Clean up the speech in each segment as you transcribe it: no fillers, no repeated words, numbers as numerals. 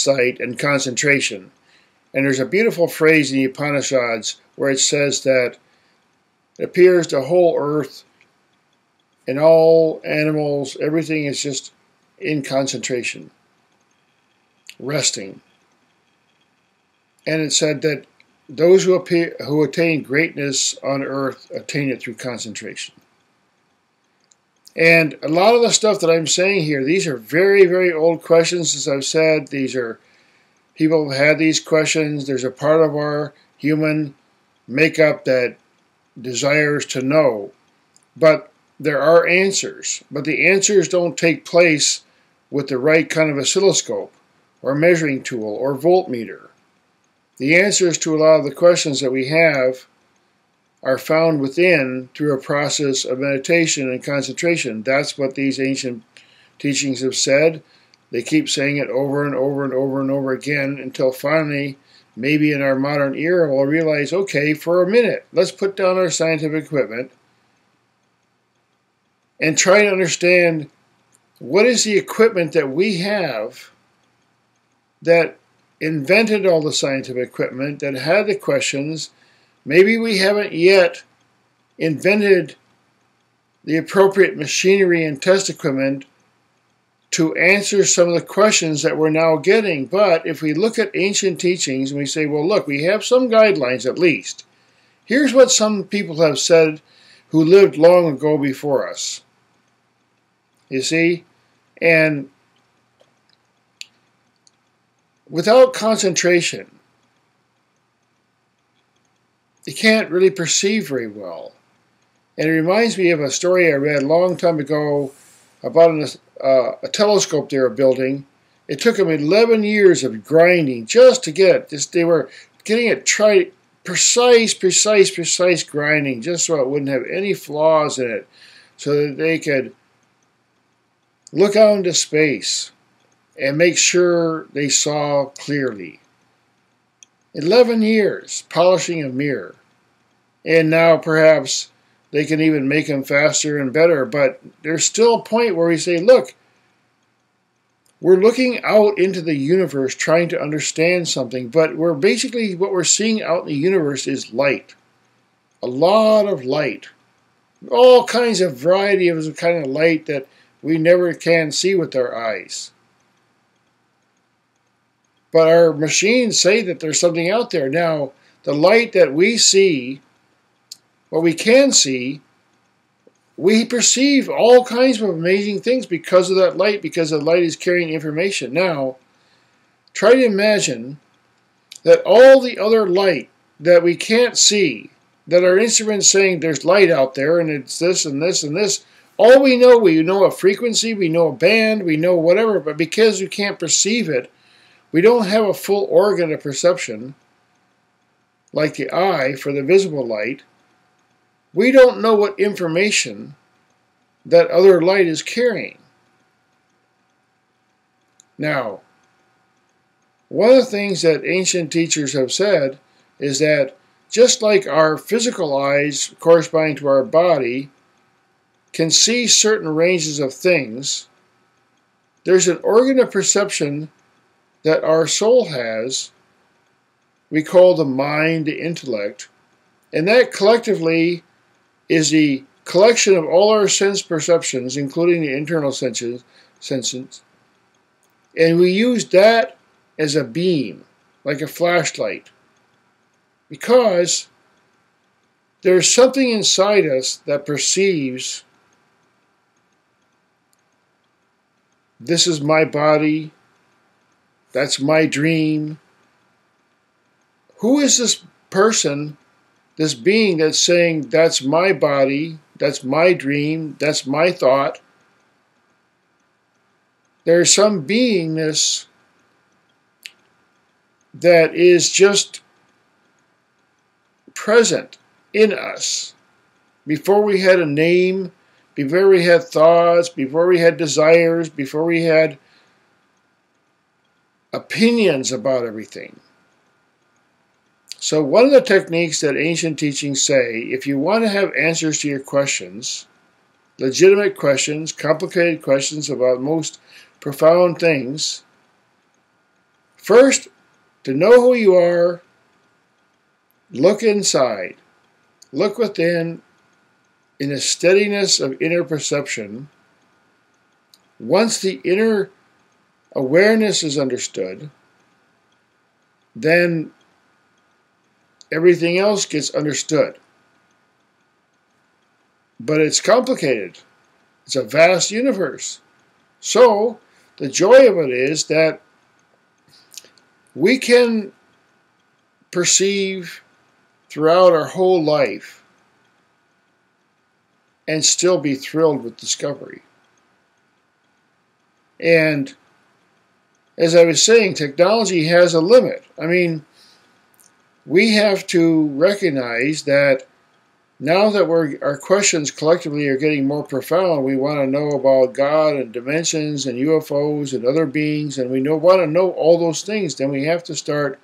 insight and concentration. And there's a beautiful phrase in the Upanishads where it says that it appears the whole earth and all animals, everything is just in concentration, resting. And it said that those who attain greatness on earth attain it through concentration. And a lot of the stuff that I'm saying here, these are very, very old questions, as I've said. These are people have had these questions. There's a part of our human makeup that desires to know. But there are answers. But the answers don't take place with the right kind of oscilloscope or measuring tool or voltmeter. The answers to a lot of the questions that we have are found within through a process of meditation and concentration. That's what these ancient teachings have said. They keep saying it over and over and over and over again until finally, maybe in our modern era, we'll realize, okay, for a minute, let's put down our scientific equipment and try to understand what is the equipment that we have that invented all the scientific equipment, that had the questions. Maybe we haven't yet invented the appropriate machinery and test equipment to answer some of the questions that we're now getting. But if we look at ancient teachings and we say, well, look, we have some guidelines at least. Here's what some people have said who lived long ago before us. You see? And without concentration, you can't really perceive very well. And it reminds me of a story I read a long time ago about a telescope they were building. It took them 11 years of grinding just to get it. They were getting it precise grinding, just so it wouldn't have any flaws in it, so that they could look out into space and make sure they saw clearly. 11 years polishing a mirror. And now perhaps they can even make them faster and better, but there's still a point where we say, look, we're looking out into the universe trying to understand something, but we're basically, what we're seeing out in the universe is light. A lot of light. All kinds of variety of the kind of light that we never can see with our eyes. But our machines say that there's something out there. Now, the light that we see, what we can see, we perceive all kinds of amazing things because of that light, because the light is carrying information. Now, try to imagine that all the other light that we can't see, that our instrument's saying there's light out there and it's this and this and this, all we know a frequency, we know a band, we know whatever, but because you can't perceive it, we don't have a full organ of perception, like the eye for the visible light. We don't know what information that other light is carrying. Now, one of the things that ancient teachers have said is that just like our physical eyes corresponding to our body can see certain ranges of things, there's an organ of perception that our soul has, we call the mind, the intellect, and that collectively is the collection of all our sense perceptions, including the internal senses, and we use that as a beam, like a flashlight, because there's something inside us that perceives, this is my body, that's my dream. Who is this person, this being that's saying, that's my body, that's my dream, that's my thought? There's some beingness that is just present in us. Before we had a name, before we had thoughts, before we had desires, before we had opinions about everything. So one of the techniques that ancient teachings say, if you want to have answers to your questions, legitimate questions, complicated questions about most profound things, First, to know who you are, look inside. Look within in a steadiness of inner perception. Once the inner awareness is understood, then everything else gets understood. But it's complicated. It's a vast universe. So, the joy of it is that we can perceive throughout our whole life and still be thrilled with discovery. And as I was saying, technology has a limit. I mean, we have to recognize that now that our questions collectively are getting more profound, we want to know about God and dimensions and UFOs and other beings, and we want to know all those things, then we have to start.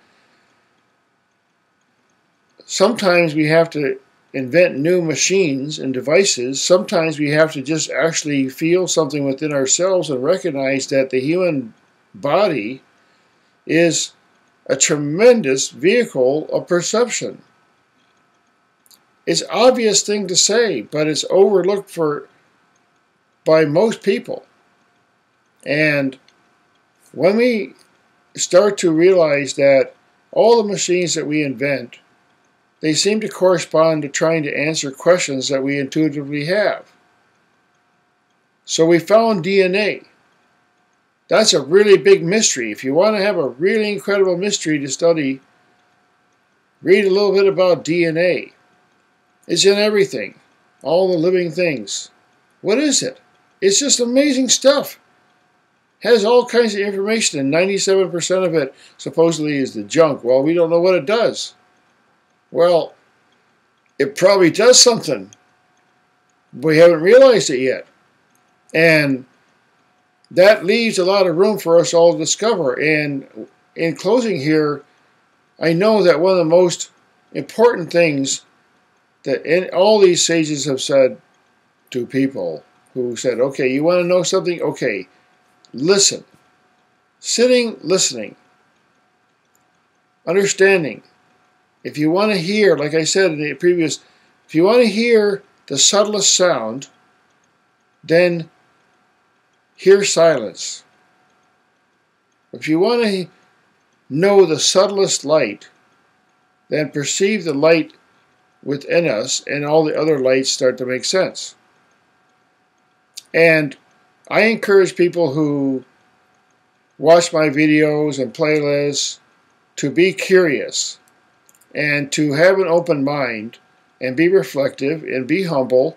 Sometimes we have to invent new machines and devices. Sometimes we have to just actually feel something within ourselves and recognize that the human body is a tremendous vehicle of perception. It's an obvious thing to say, but it's overlooked by most people. And when we start to realize that all the machines that we invent, they seem to correspond to trying to answer questions that we intuitively have. So we found DNA. That's a really big mystery. If you want to have a really incredible mystery to study, read a little bit about DNA. It's in everything, all the living things. What is it? It's just amazing stuff. Has all kinds of information, and 97% of it supposedly is the junk. Well, we don't know what it does. Well, it probably does something. We haven't realized it yet. And that leaves a lot of room for us all to discover. And in closing here, I know that one of the most important things that all these sages have said to people who said, okay, you want to know something? Okay, listen. Sitting, listening. Understanding. If you want to hear, like I said in the previous, if you want to hear the subtlest sound, then hear silence. If you want to know the subtlest light, then perceive the light within us, and all the other lights start to make sense. And I encourage people who watch my videos and playlists to be curious and to have an open mind and be reflective and be humble